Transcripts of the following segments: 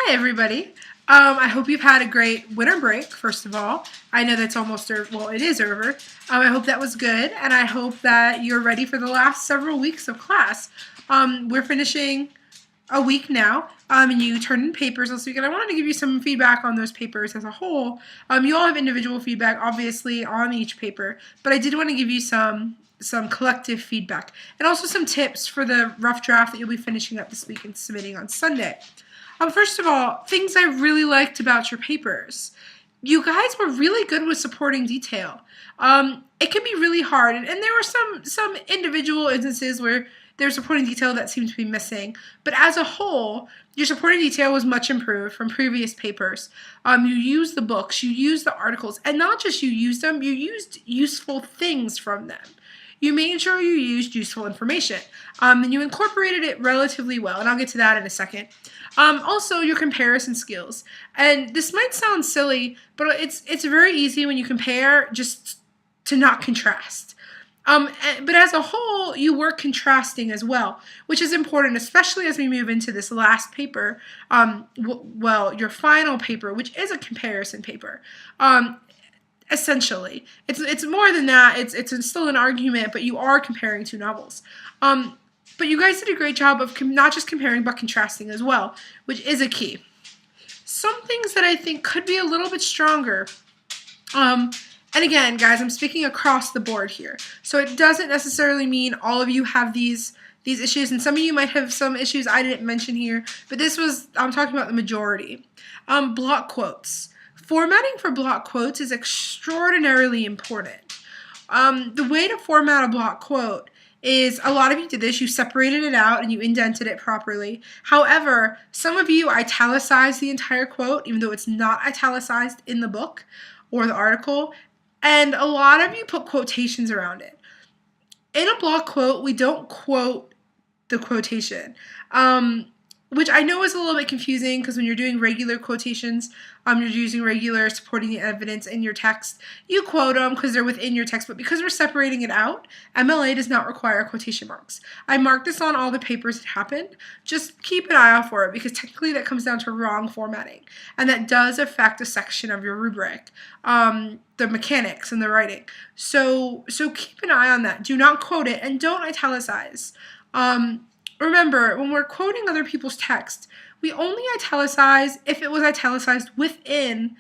Hi, everybody. I hope you've had a great winter break, first of all. I know that's almost, well, it is over. I hope that was good, and I hope that you're ready for the last several weeks of class. We're finishing a week now, and you turned in papers this week, and I wanted to give you some feedback on those papers as a whole. You all have individual feedback, obviously, on each paper, but I did want to give you some collective feedback, and also some tips for the rough draft that you'll be finishing up this week and submitting on Sunday. First of all, things I really liked about your papers. You guys were really good with supporting detail. It can be really hard, and there were some individual instances where there's supporting detail that seemed to be missing. But as a whole, your supporting detail was much improved from previous papers. You used the books, you used the articles, and not just you used them, you used useful things from them. You made sure you used useful information, and you incorporated it relatively well, and I'll get to that in a second. Also, your comparison skills, and this might sound silly, but it's very easy when you compare just to not contrast. But as a whole, you were contrasting as well, which is important, especially as we move into this last paper, well, your final paper, which is a comparison paper. Essentially, it's more than that. It's still an argument, but you are comparing two novels. But you guys did a great job of not just comparing, but contrasting as well, which is a key. Some things that I think could be a little bit stronger. And again, guys, I'm speaking across the board here, so it doesn't necessarily mean all of you have these issues, and some of you might have some issues I didn't mention here. But I'm talking about the majority. Block quotes. Formatting for block quotes is extraordinarily important. The way to format a block quote is, a lot of you did this, you separated it out and you indented it properly. However, some of you italicized the entire quote, even though it's not italicized in the book or the article, and a lot of you put quotations around it. In a block quote, we don't quote the quotation, which I know is a little bit confusing, because when you're doing regular quotations, you're using regular supporting evidence in your text. You quote them because they're within your text, but because we're separating it out, MLA does not require quotation marks. I marked this on all the papers that happened. Just keep an eye out for it, because technically that comes down to wrong formatting, and that does affect a section of your rubric, the mechanics and the writing. So keep an eye on that. Do not quote it, and don't italicize. Remember, when we're quoting other people's text, we only italicize if it was italicized within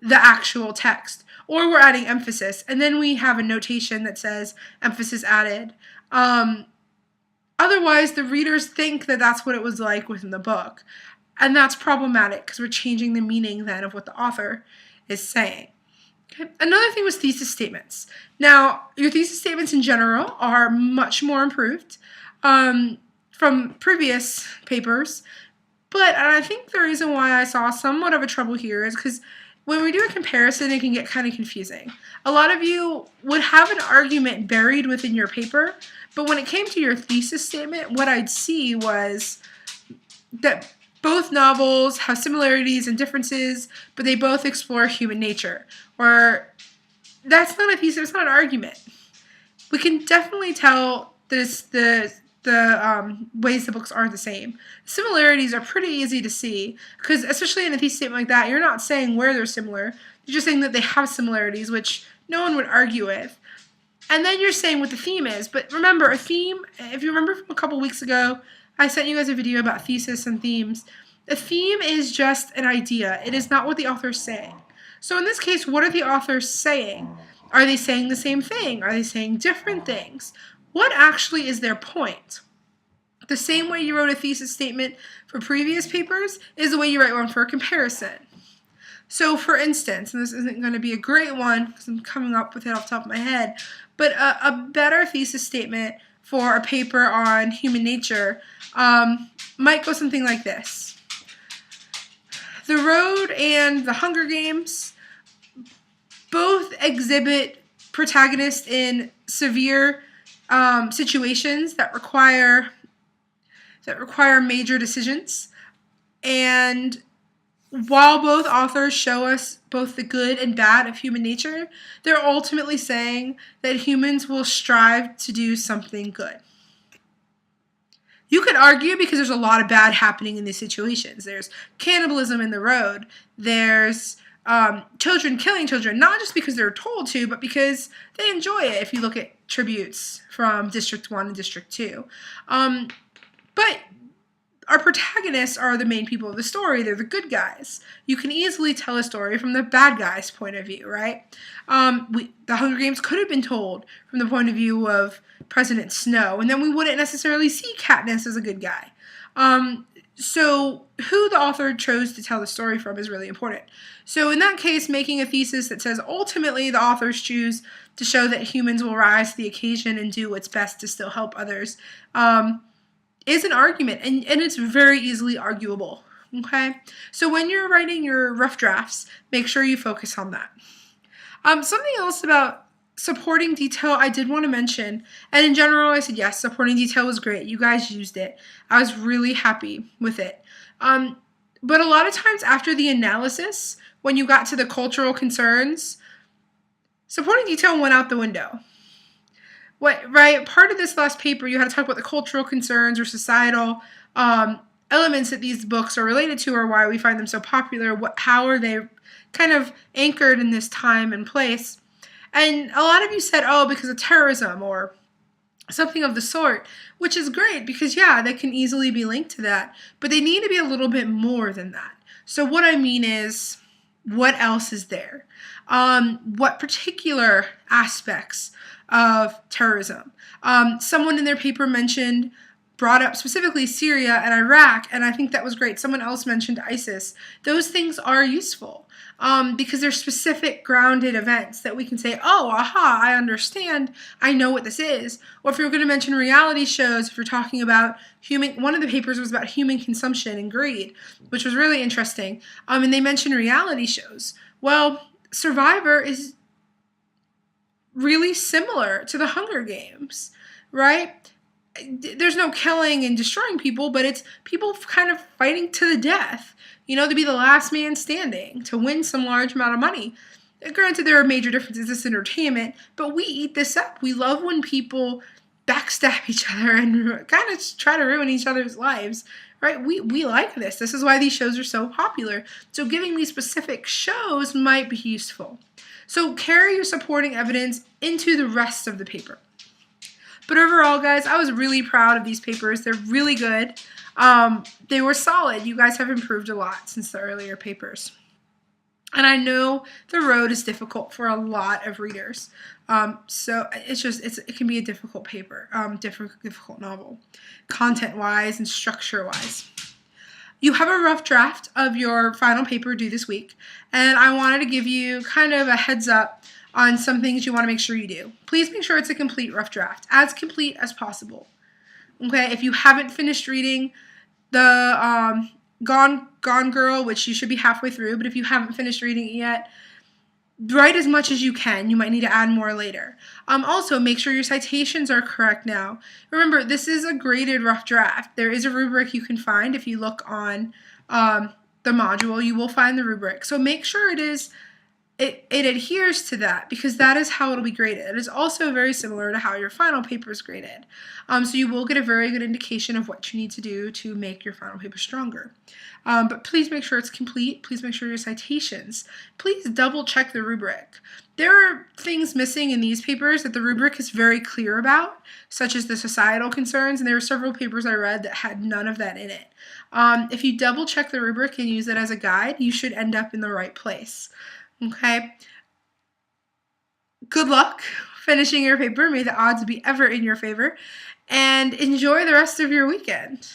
the actual text, or we're adding emphasis, and then we have a notation that says emphasis added. Otherwise, the readers think that that's what it was like within the book, and that's problematic, because we're changing the meaning then of what the author is saying. Okay. Another thing was thesis statements. Now, your thesis statements in general are much more improved from previous papers, but I think the reason why I saw somewhat of a trouble here is because when we do a comparison, it can get kind of confusing. A lot of you would have an argument buried within your paper, but when it came to your thesis statement, what I'd see was that both novels have similarities and differences, but they both explore human nature. Or that's not a thesis, it's not an argument. We can definitely tell the ways the books aren't the same. Similarities are pretty easy to see, because especially in a thesis statement like that, you're not saying where they're similar, you're just saying that they have similarities, which no one would argue with. And then you're saying what the theme is. But remember, a theme, if you remember from a couple weeks ago, I sent you guys a video about thesis and themes. A theme is just an idea. It is not what the author is saying. So in this case, what are the authors saying? Are they saying the same thing? Are they saying different things? What actually is their point? The same way you wrote a thesis statement for previous papers is the way you write one for a comparison. So for instance, and this isn't going to be a great one because I'm coming up with it off the top of my head, but a better thesis statement for a paper on human nature might go something like this. The Road and the Hunger Games both exhibit protagonists in severe situations that require major decisions, and while both authors show us both the good and bad of human nature, they're ultimately saying that humans will strive to do something good. You could argue because there's a lot of bad happening in these situations. There's cannibalism in the road. There's children killing children, not just because they're told to, but because they enjoy it, if you look at tributes from District 1 and District 2. But our protagonists are the main people of the story. They're the good guys. You can easily tell a story from the bad guy's point of view, right? The Hunger Games could have been told from the point of view of President Snow, and then we wouldn't necessarily see Katniss as a good guy. So who the author chose to tell the story from is really important. So in that case, making a thesis that says ultimately the authors choose to show that humans will rise to the occasion and do what's best to still help others is an argument, and it's very easily arguable, okay? So when you're writing your rough drafts, make sure you focus on that. Something else about supporting detail I did want to mention, and in general I said yes, supporting detail was great. You guys used it. I was really happy with it. But a lot of times after the analysis, when you got to the cultural concerns, supporting detail went out the window. Right? Part of this last paper, you had to talk about the cultural concerns or societal elements that these books are related to, or why we find them so popular. How are they kind of anchored in this time and place? And a lot of you said, oh, because of terrorism or something of the sort, which is great because, yeah, they can easily be linked to that. But they need to be a little bit more than that. So what I mean is, what else is there? What particular aspects of terrorism? Someone in their paper brought up specifically Syria and Iraq, and I think that was great. Someone else mentioned ISIS. Those things are useful because they're specific grounded events that we can say, oh, aha, I understand. I know what this is. Or if you're going to mention reality shows, if you're talking about one of the papers was about human consumption and greed, which was really interesting. And they mentioned reality shows. Well, Survivor is really similar to the Hunger Games, right? There's no killing and destroying people, but it's people kind of fighting to the death, to be the last man standing, to win some large amount of money. Granted, there are major differences. It's entertainment, but we eat this up. We love when people backstab each other and kind of try to ruin each other's lives, right? We like this. This is why these shows are so popular. So giving these specific shows might be useful. So carry your supporting evidence into the rest of the paper. But overall, guys, I was really proud of these papers. They're really good. They were solid. You guys have improved a lot since the earlier papers. And I know the road is difficult for a lot of readers. So it can be a difficult paper, difficult novel, content-wise and structure-wise. You have a rough draft of your final paper due this week, and I wanted to give you kind of a heads up on some things you want to make sure you do. Please make sure it's a complete rough draft, as complete as possible. Okay, if you haven't finished reading the Gone Girl, which you should be halfway through, but if you haven't finished reading it yet, write as much as you can. You might need to add more later. Also, make sure your citations are correct now. Remember, this is a graded rough draft. There is a rubric you can find. If you look on the module, you will find the rubric. So make sure it adheres to that, because that is how it'll be graded. It is also very similar to how your final paper is graded. So you will get a very good indication of what you need to do to make your final paper stronger. But please make sure it's complete. Please make sure your citations. Please double check the rubric. There are things missing in these papers that the rubric is very clear about, such as the societal concerns, and there were several papers I read that had none of that in it. If you double check the rubric and use it as a guide, you should end up in the right place. Okay? Good luck finishing your paper. May the odds be ever in your favor, and enjoy the rest of your weekend.